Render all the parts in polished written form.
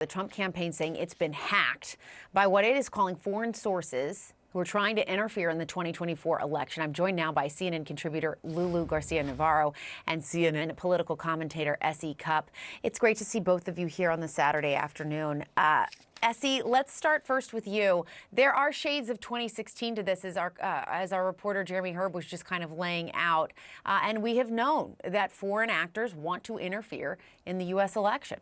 The Trump campaign saying it's been hacked by what it is calling foreign sources who are trying to interfere in the 2024 election. I'm joined now by CNN contributor Lulu Garcia-Navarro and CNN political commentator S.E. Cupp. It's great to see both of you here on the Saturday afternoon. S.E., let's start first with you. There are shades of 2016 to this, as our reporter Jeremy Herb was just kind of laying out. And we have known that foreign actors want to interfere in the U.S. election.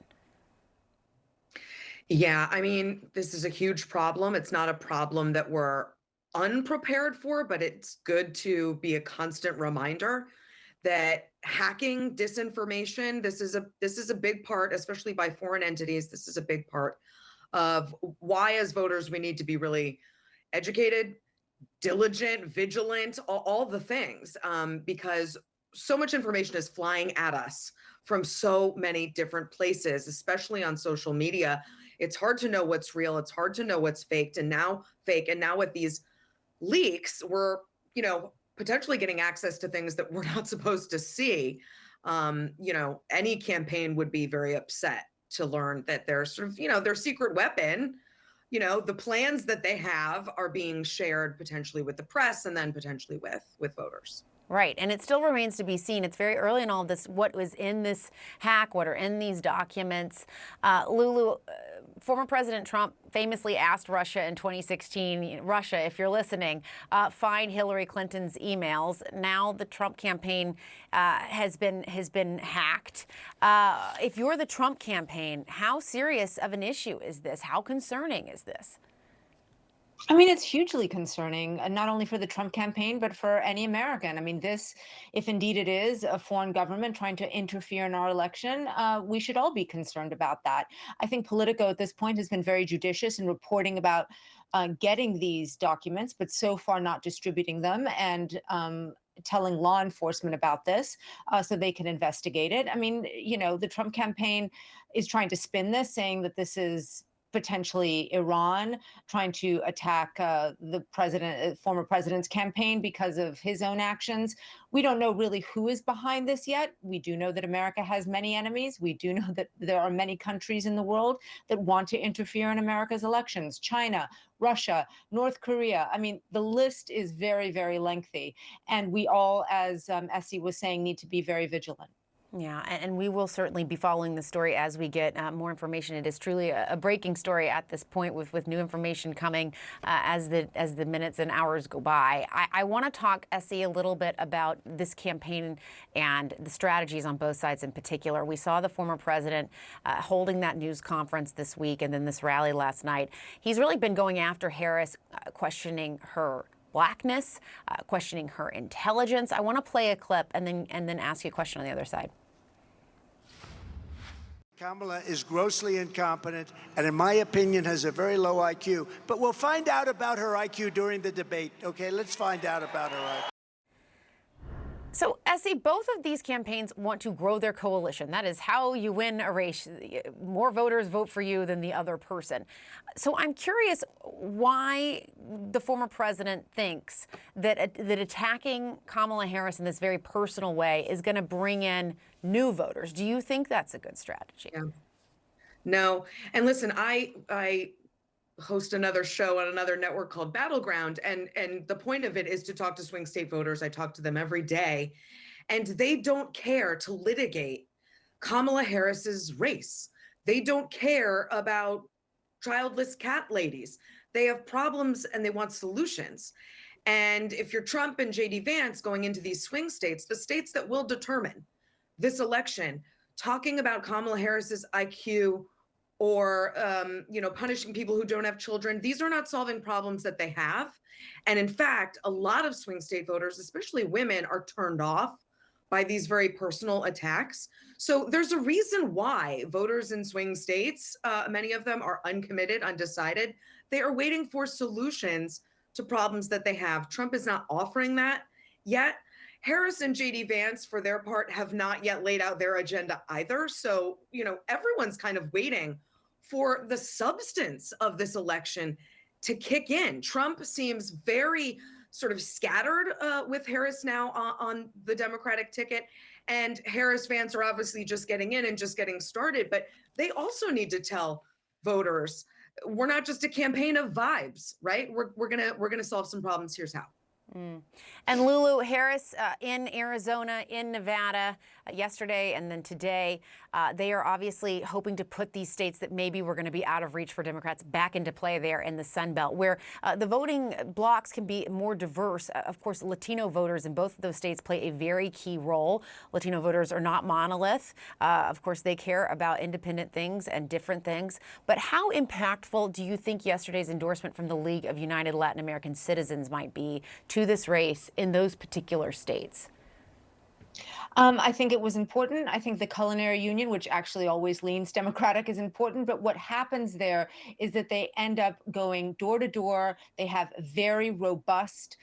Yeah, I mean, this is a huge problem. It's not a problem that we're unprepared for, but it's good to be a constant reminder that hacking, disinformation, this is a big part, especially by foreign entities. This is a big part of why, as voters, we need to be really educated, diligent, vigilant, all the things, because so much information is flying at us from so many different places, especially on social media. It's hard to know what's real. It's hard to know what's fake. And now with these leaks, we're, potentially getting access to things that we're not supposed to see. Any campaign would be very upset to learn that their sort of, their secret weapon, the plans that they have are being shared potentially with the press and then potentially with voters. Right. And it still remains to be seen. It's very early in all of this. What was in this hack? What are in these documents? Lulu, former President Trump famously asked Russia in 2016, Russia, if you're listening, find Hillary Clinton's emails. Now the Trump campaign has been hacked. If you're the Trump campaign, how serious of an issue is this? How concerning is this? I mean, it's hugely concerning, not only for the Trump campaign, but for any American. I mean, this, if indeed it is a foreign government trying to interfere in our election, we should all be concerned about that. I think Politico at this point has been very judicious in reporting about getting these documents, but so far not distributing them and telling law enforcement about this so they can investigate it. I mean, the Trump campaign is trying to spin this, saying that this is potentially Iran trying to attack former president's campaign because of his own actions. We don't know really who is behind this yet. We do know that America has many enemies. We do know that there are many countries in the world that want to interfere in America's elections: China, Russia, North Korea. I mean, the list is very, very lengthy. And we all, as Essie was saying, need to be very vigilant. Yeah, and we will certainly be following the story as we get more information. It is truly a breaking story at this point, with new information coming as the minutes and hours go by. I want to talk, Essie, a little bit about this campaign and the strategies on both sides in particular. We saw the former president holding that news conference this week and then this rally last night. He's really been going after Harris, questioning her blackness, questioning her intelligence. I want to play a clip and then ask you a question on the other side. Kamala is grossly incompetent and, in my opinion, has a very low IQ. But we'll find out about her IQ during the debate. Okay, let's find out about her IQ. So, Essie, both of these campaigns want to grow their coalition. That is how you win a race. More voters vote for you than the other person. So I'm curious why the former president thinks that attacking Kamala Harris in this very personal way is going to bring in new voters. Do you think that's a good strategy? Yeah. No. And listen, I host another show on another network called Battleground. And the point of it is to talk to swing state voters. I talk to them every day, and they don't care to litigate Kamala Harris's race. They don't care about childless cat ladies. They have problems and they want solutions. And if you're Trump and JD Vance going into these swing states, the states that will determine this election, talking about Kamala Harris's IQ or, punishing people who don't have children. These are not solving problems that they have. And in fact, a lot of swing state voters, especially women, are turned off by these very personal attacks. So there's a reason why voters in swing states, many of them are uncommitted, undecided. They are waiting for solutions to problems that they have. Trump is not offering that yet. Harris and JD Vance, for their part, have not yet laid out their agenda either. So, everyone's kind of waiting for the substance of this election to kick in. Trump seems very sort of scattered with Harris now on the Democratic ticket. And Harris Vance are obviously just getting in and just getting started. But they also need to tell voters. We're not just a campaign of vibes, right? We're gonna solve some problems. Here's how. And Lulu Harris in Arizona, in Nevada, yesterday and then today, they are obviously hoping to put these states that maybe were going to be out of reach for Democrats back into play there in the Sun Belt, where the voting blocks can be more diverse. Of course, Latino voters in both of those states play a very key role. Latino voters are not monolith. Of course, they care about independent things and different things. But how impactful do you think yesterday's endorsement from the League of United Latin American Citizens might be to this race in those particular states? I think it was important. I think the Culinary Union, which actually always leans Democratic, is important. But what happens there is that they end up going door to door. They have very robust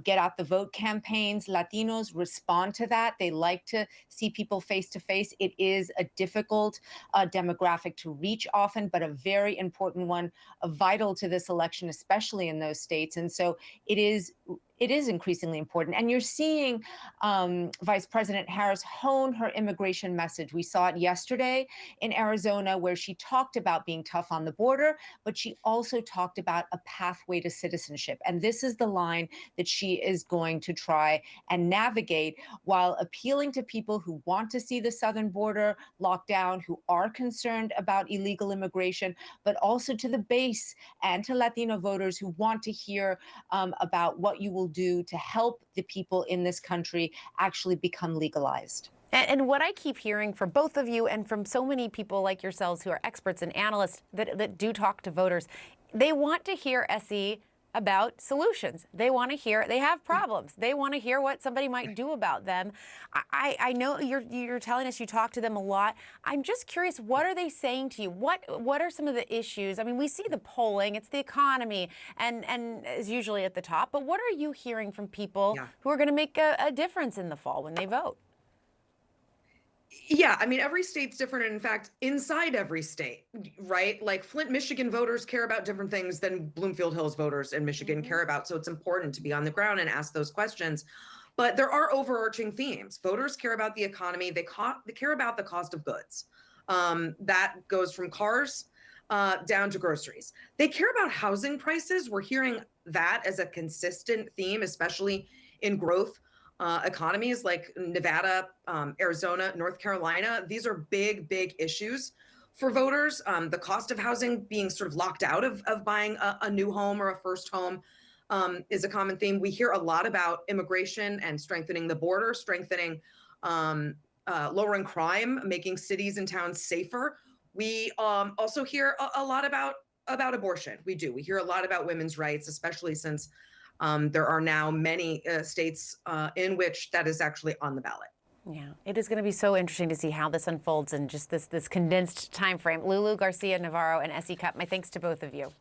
get out the vote campaigns. Latinos respond to that. They like to see people face to face. It is a difficult demographic to reach often, but a very important one, vital to this election, especially in those states. And so it is increasingly important. And you're seeing Vice President Harris hone her immigration message. We saw it yesterday in Arizona, where she talked about being tough on the border, but she also talked about a pathway to citizenship. And this is the line that she is going to try and navigate while appealing to people who want to see the southern border locked down, who are concerned about illegal immigration, but also to the base and to Latino voters who want to hear about what you will do to help the people in this country actually become legalized. And what I keep hearing from both of you and from so many people like yourselves who are experts and analysts that do talk to voters, they want to hear, SE, about solutions. They want to hear, they have problems. They want to hear what somebody might do about them. I know you're telling us you talk to them a lot. I'm just curious, what are they saying to you? What are some of the issues? I mean, we see the polling, it's the economy, and is usually at the top, but what are you hearing from people who are going to make a difference in the fall when they vote? Yeah, I mean, every state's different. And in fact, inside every state, right? Like Flint, Michigan voters care about different things than Bloomfield Hills voters in Michigan care about. So it's important to be on the ground and ask those questions. But there are overarching themes. Voters care about the economy. They care about the cost of goods. That goes from cars down to groceries. They care about housing prices. We're hearing that as a consistent theme, especially in growth economies like Nevada, Arizona, North Carolina. These are big, big issues for voters. The cost of housing being sort of locked out of buying a new home or a first home is a common theme. We hear a lot about immigration and strengthening the border, strengthening lowering crime, making cities and towns safer. We also hear a lot about abortion. We do. We hear a lot about women's rights, especially since there are now many states in which that is actually on the ballot. Yeah, it is going to be so interesting to see how this unfolds in just this condensed time frame. Lulu Garcia Navarro and SE Cupp, my thanks to both of you.